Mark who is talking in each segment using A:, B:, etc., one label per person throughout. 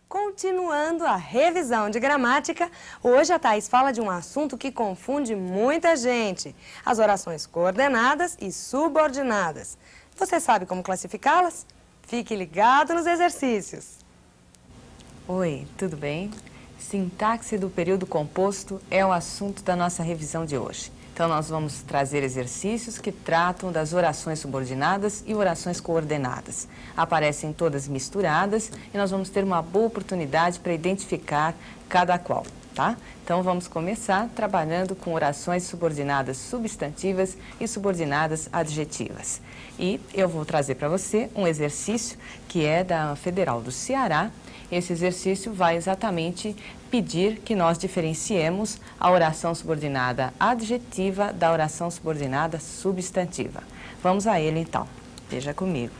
A: Continuando a revisão de gramática, hoje a Thaís fala de um assunto que confunde muita gente: as orações coordenadas e subordinadas. Você sabe como classificá-las? Fique ligado nos exercícios.
B: Oi, tudo bem? Sintaxe do período composto é o assunto da nossa revisão de hoje. Então, nós vamos trazer exercícios que tratam das orações subordinadas e orações coordenadas. Aparecem todas misturadas e nós vamos ter uma boa oportunidade para identificar cada qual, tá? Então, vamos começar trabalhando com orações subordinadas substantivas e subordinadas adjetivas. E eu vou trazer para você um exercício que é da Federal do Ceará. Esse exercício vai exatamente pedir que nós diferenciemos a oração subordinada adjetiva da oração subordinada substantiva. Vamos a ele então, veja comigo.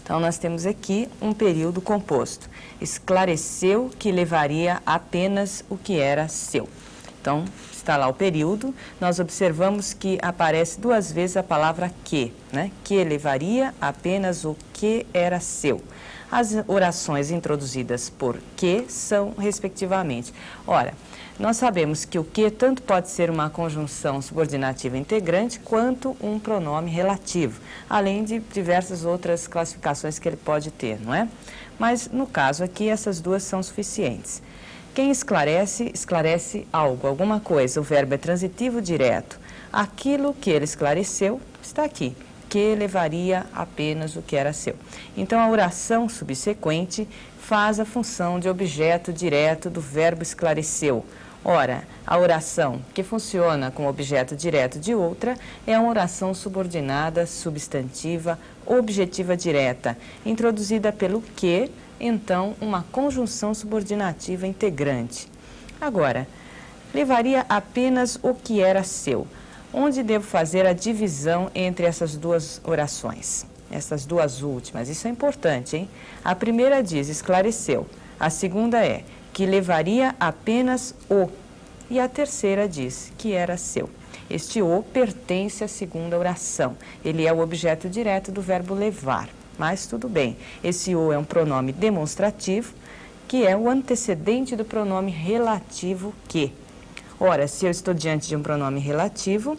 B: Então nós temos aqui um período composto. Esclareceu que levaria apenas o que era seu. Então está lá o período, nós observamos que aparece duas vezes a palavra que, né? Que levaria apenas o que era seu. As orações introduzidas por que são, respectivamente. Ora, nós sabemos que o que tanto pode ser uma conjunção subordinativa integrante quanto um pronome relativo, além de diversas outras classificações que ele pode ter, não é? Mas, no caso aqui, essas duas são suficientes. Quem esclarece, esclarece algo, alguma coisa. O verbo é transitivo direto. Aquilo que ele esclareceu está aqui, que levaria apenas o que era seu. Então, a oração subsequente faz a função de objeto direto do verbo esclareceu. Ora, a oração que funciona como objeto direto de outra é uma oração subordinada, substantiva, objetiva direta, introduzida pelo que, então, uma conjunção subordinativa integrante. Agora, levaria apenas o que era seu. Onde devo fazer a divisão entre essas duas orações? Essas duas últimas, isso é importante, hein? A primeira diz, esclareceu. A segunda é, que levaria apenas o. E a terceira diz, que era seu. Este o pertence à segunda oração. Ele é o objeto direto do verbo levar. Mas tudo bem, esse o é um pronome demonstrativo, que é o antecedente do pronome relativo que. Ora, se eu estou diante de um pronome relativo,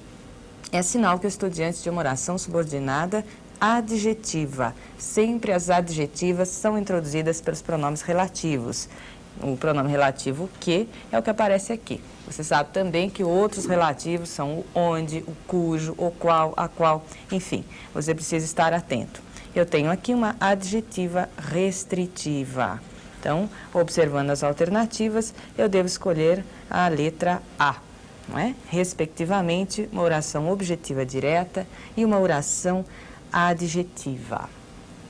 B: é sinal que eu estou diante de uma oração subordinada adjetiva. Sempre as adjetivas são introduzidas pelos pronomes relativos. O pronome relativo que é o que aparece aqui. Você sabe também que outros relativos são o onde, o cujo, o qual, a qual, enfim, você precisa estar atento. Eu tenho aqui uma adjetiva restritiva. Então, observando as alternativas, eu devo escolher a letra A, não é? Respectivamente, uma oração objetiva direta e uma oração adjetiva.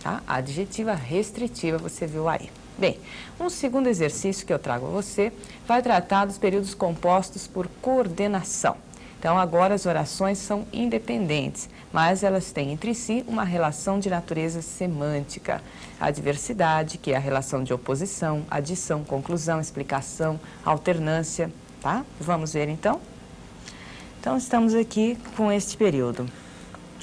B: Tá? Adjetiva restritiva, você viu aí. Bem, um segundo exercício que eu trago a você vai tratar dos períodos compostos por coordenação. Então, agora as orações são independentes, mas elas têm entre si uma relação de natureza semântica. A diversidade, que é a relação de oposição, adição, conclusão, explicação, alternância, tá? Vamos ver então? Então, estamos aqui com este período.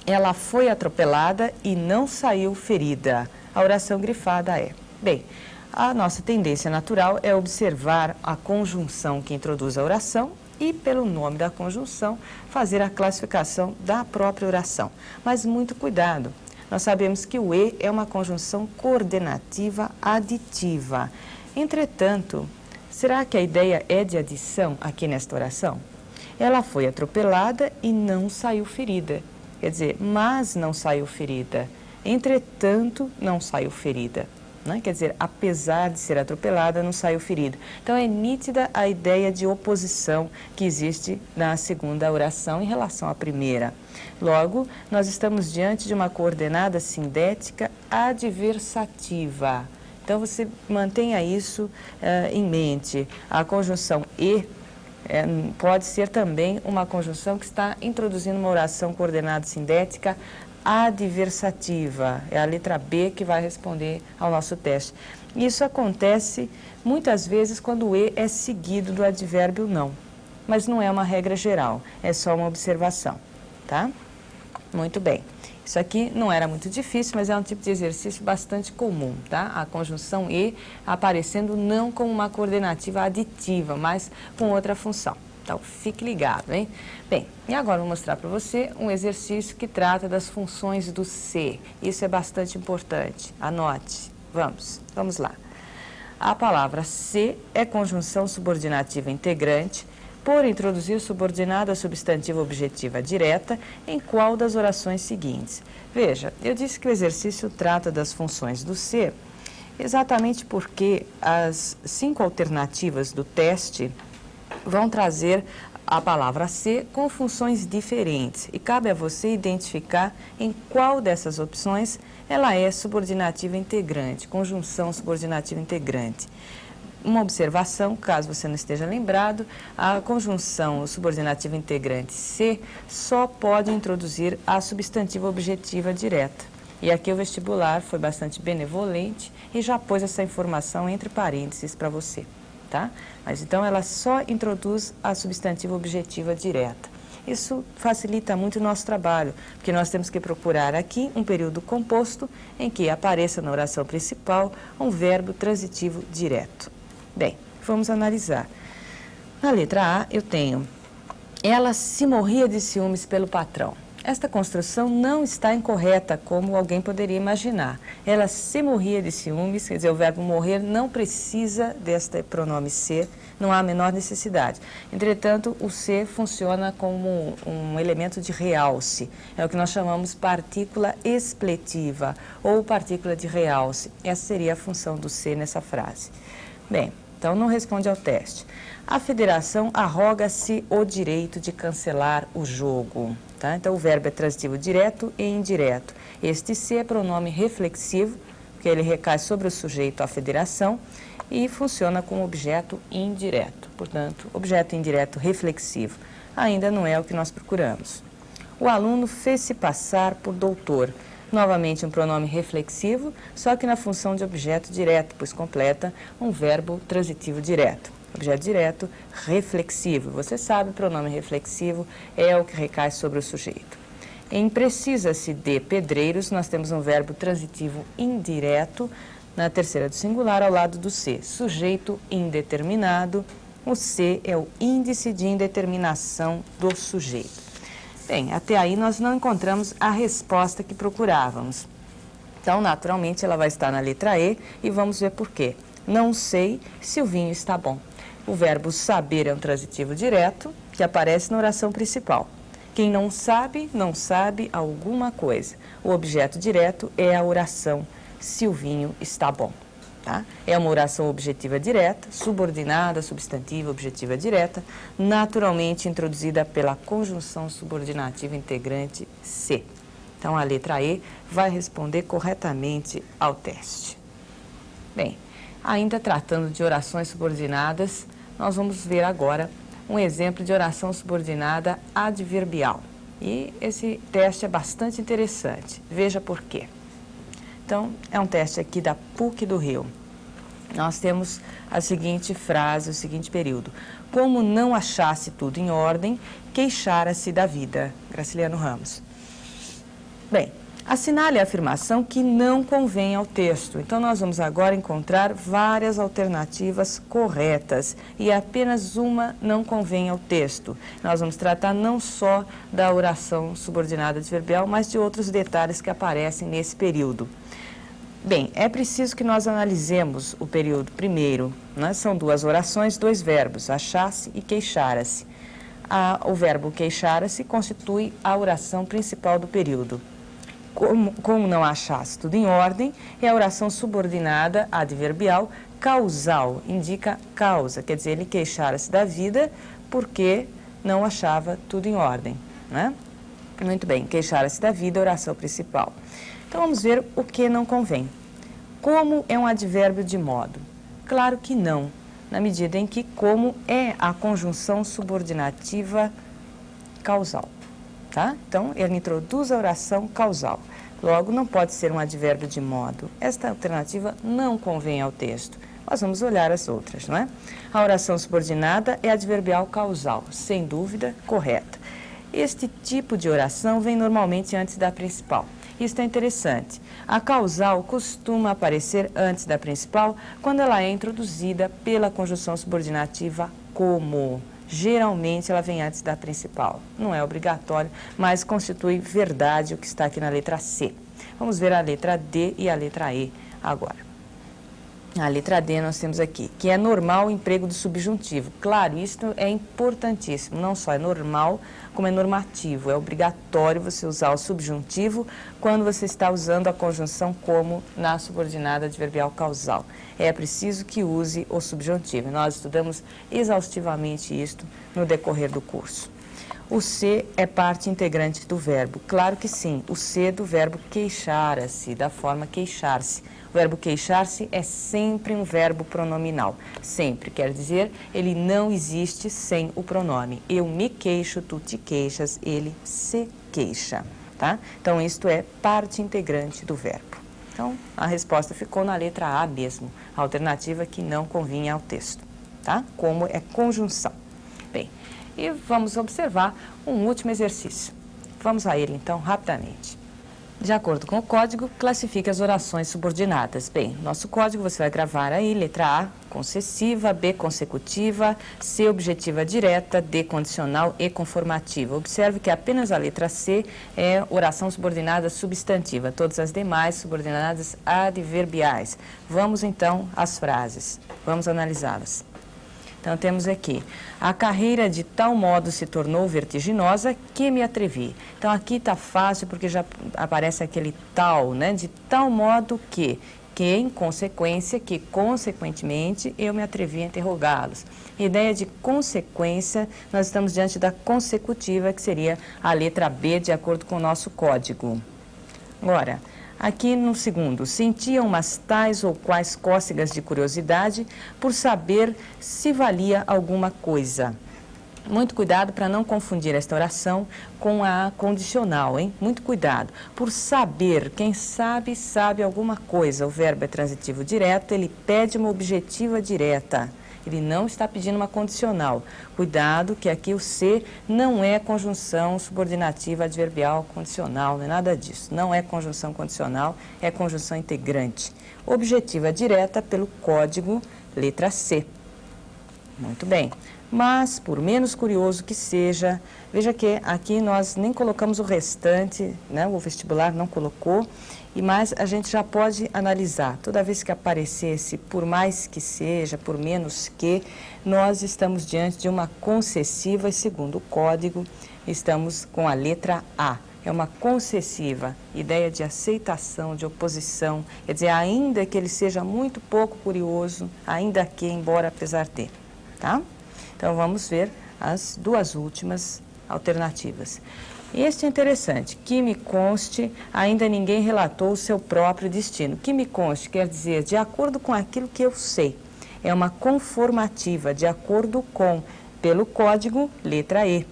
B: Ela foi atropelada e não saiu ferida. A oração grifada é, bem, a nossa tendência natural é observar a conjunção que introduz a oração e, pelo nome da conjunção, fazer a classificação da própria oração. Mas muito cuidado, nós sabemos que o E é uma conjunção coordenativa aditiva. Entretanto, será que a ideia é de adição aqui nesta oração? Ela foi atropelada e não saiu ferida. Quer dizer, mas não saiu ferida. Entretanto, não saiu ferida. Né? Quer dizer, apesar de ser atropelada, não saiu ferida. Então, é nítida a ideia de oposição que existe na segunda oração em relação à primeira. Logo, nós estamos diante de uma coordenada sindética adversativa. Então, você mantenha isso em mente. A conjunção e pode ser também uma conjunção que está introduzindo uma oração coordenada sindética adversativa. É a letra B que vai responder ao nosso teste. Isso acontece muitas vezes quando o E é seguido do advérbio não. Mas não é uma regra geral, é só uma observação, tá? Muito bem. Isso aqui não era muito difícil, mas é um tipo de exercício bastante comum, tá? A conjunção e aparecendo não como uma coordenativa aditiva, mas com outra função. Então, fique ligado, hein? Bem, e agora eu vou mostrar para você um exercício que trata das funções do se. Isso é bastante importante. Anote. Vamos lá. A palavra se é conjunção subordinativa integrante por introduzir subordinada substantiva objetiva direta em qual das orações seguintes. Veja, eu disse que o exercício trata das funções do se exatamente porque as 5 alternativas do teste vão trazer a palavra se com funções diferentes e cabe a você identificar em qual dessas opções ela é subordinativa integrante, conjunção subordinativa integrante. Uma observação, caso você não esteja lembrado, a conjunção subordinativa integrante se só pode introduzir a substantiva objetiva direta. E aqui o vestibular foi bastante benevolente e já pôs essa informação entre parênteses para você. Tá? Mas então ela só introduz a substantiva objetiva direta. Isso facilita muito o nosso trabalho, porque nós temos que procurar aqui um período composto em que apareça na oração principal um verbo transitivo direto. Bem, vamos analisar. Na letra A eu tenho, ela se morria de ciúmes pelo patrão. Esta construção não está incorreta, como alguém poderia imaginar. Ela se morria de ciúmes, quer dizer, o verbo morrer não precisa deste pronome se, não há a menor necessidade. Entretanto, o se funciona como um elemento de realce. É o que nós chamamos partícula expletiva ou partícula de realce. Essa seria a função do se nessa frase. Bem, então não responde ao teste. A federação arroga-se o direito de cancelar o jogo. Tá? Então, o verbo é transitivo direto e indireto. Este se é pronome reflexivo, porque ele recai sobre o sujeito, a federação, e funciona como objeto indireto. Portanto, objeto indireto reflexivo ainda não é o que nós procuramos. O aluno fez-se passar por doutor. Novamente, um pronome reflexivo, só que na função de objeto direto, pois completa um verbo transitivo direto. Objeto direto, reflexivo. Você sabe, o pronome reflexivo é o que recai sobre o sujeito. Em precisa-se de pedreiros, nós temos um verbo transitivo indireto na terceira do singular ao lado do se. Sujeito indeterminado, o se é o índice de indeterminação do sujeito. Bem, até aí nós não encontramos a resposta que procurávamos. Então, naturalmente, ela vai estar na letra E e vamos ver por quê. Não sei se o vinho está bom. O verbo saber é um transitivo direto que aparece na oração principal. Quem não sabe alguma coisa. O objeto direto é a oração se o vinho está bom. Tá? É uma oração objetiva direta, subordinada, substantiva, objetiva direta, naturalmente introduzida pela conjunção subordinativa integrante se. Então, a letra E vai responder corretamente ao teste. Bem, ainda tratando de orações subordinadas, nós vamos ver agora um exemplo de oração subordinada adverbial. E esse teste é bastante interessante. Veja por quê. Então, é um teste aqui da PUC do Rio. Nós temos a seguinte frase, o seguinte período. Como não achasse tudo em ordem, queixara-se da vida. Graciliano Ramos. Bem, assinale a afirmação que não convém ao texto. Então, nós vamos agora encontrar várias alternativas corretas e apenas uma não convém ao texto. Nós vamos tratar não só da oração subordinada adverbial, mas de outros detalhes que aparecem nesse período. Bem, é preciso que nós analisemos o período primeiro, né? São duas orações, dois verbos, achasse e queixara-se. O verbo queixara-se constitui a oração principal do período. Como não achasse tudo em ordem, é a oração subordinada adverbial causal, indica causa, quer dizer, ele queixara-se da vida porque não achava tudo em ordem, né? Muito bem, queixara-se da vida, oração principal. Então, vamos ver o que não convém. Como é um advérbio de modo? Claro que não, na medida em que como é a conjunção subordinativa causal, tá? Então, ele introduz a oração causal. Logo, não pode ser um advérbio de modo. Esta alternativa não convém ao texto. Nós vamos olhar as outras, não é? A oração subordinada é adverbial causal, sem dúvida, correta. Este tipo de oração vem normalmente antes da principal. Isso é interessante. A causal costuma aparecer antes da principal quando ela é introduzida pela conjunção subordinativa como. Geralmente ela vem antes da principal. Não é obrigatório, mas constitui verdade o que está aqui na letra C. Vamos ver a letra D e a letra E agora. A letra D nós temos aqui, que é normal o emprego do subjuntivo. Claro, isso é importantíssimo, não só é normal, como é normativo. É obrigatório você usar o subjuntivo quando você está usando a conjunção como na subordinada adverbial causal. É preciso que use o subjuntivo. Nós estudamos exaustivamente isto no decorrer do curso. O ser é parte integrante do verbo. Claro que sim, o ser do verbo queixar-se, da forma queixar-se. O verbo queixar-se é sempre um verbo pronominal. Sempre, quer dizer, ele não existe sem o pronome. Eu me queixo, tu te queixas, ele se queixa. Tá? Então, isto é parte integrante do verbo. Então, a resposta ficou na letra A mesmo, a alternativa que não convinha ao texto. Tá? Como é conjunção. Bem, e vamos observar um último exercício. Vamos a ele, então, rapidamente. De acordo com o código, classifique as orações subordinadas. Bem, nosso código você vai gravar aí, letra A, concessiva, B, consecutiva, C, objetiva direta, D, condicional e conformativa. Observe que apenas a letra C é oração subordinada substantiva, todas as demais subordinadas adverbiais. Vamos então às frases, vamos analisá-las. Então, temos aqui, a carreira de tal modo se tornou vertiginosa que me atrevi. Então, aqui está fácil porque já aparece aquele tal, né? De tal modo que em consequência, que consequentemente eu me atrevi a interrogá-los. Ideia de consequência, nós estamos diante da consecutiva, que seria a letra B, de acordo com o nosso código. Agora, aqui no segundo, sentia umas tais ou quais cócegas de curiosidade por saber se valia alguma coisa. Muito cuidado para não confundir esta oração com a condicional, hein? Muito cuidado. Por saber, quem sabe, sabe alguma coisa. O verbo é transitivo direto, ele pede uma objetiva direta. Ele não está pedindo uma condicional. Cuidado que aqui o ser não é conjunção subordinativa adverbial condicional, não é nada disso. Não é conjunção condicional, é conjunção integrante. Objetiva direta pelo código letra C. Muito bem. Mas, por menos curioso que seja, veja que aqui nós nem colocamos o restante, né? O vestibular não colocou. Mas a gente já pode analisar, toda vez que aparecesse, por mais que seja, por menos que, nós estamos diante de uma concessiva e, segundo o código, estamos com a letra A. É uma concessiva, ideia de aceitação, de oposição, quer dizer, ainda que ele seja muito pouco curioso, ainda que, embora, apesar de, tá? Então, vamos ver as duas últimas alternativas. Este é interessante, que me conste, ainda ninguém relatou o seu próprio destino. Que me conste quer dizer de acordo com aquilo que eu sei. É uma conformativa, de acordo com, pelo código, letra E.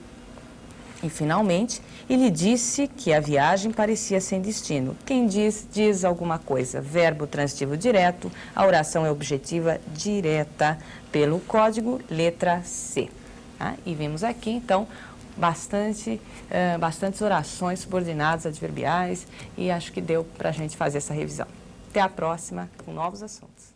B: E, finalmente, ele disse que a viagem parecia sem destino. Quem diz alguma coisa. Verbo transitivo direto, a oração é objetiva direta, pelo código, letra C. Tá? E vimos aqui, então, bastantes orações subordinadas adverbiais e acho que deu para a gente fazer essa revisão. Até a próxima com novos assuntos.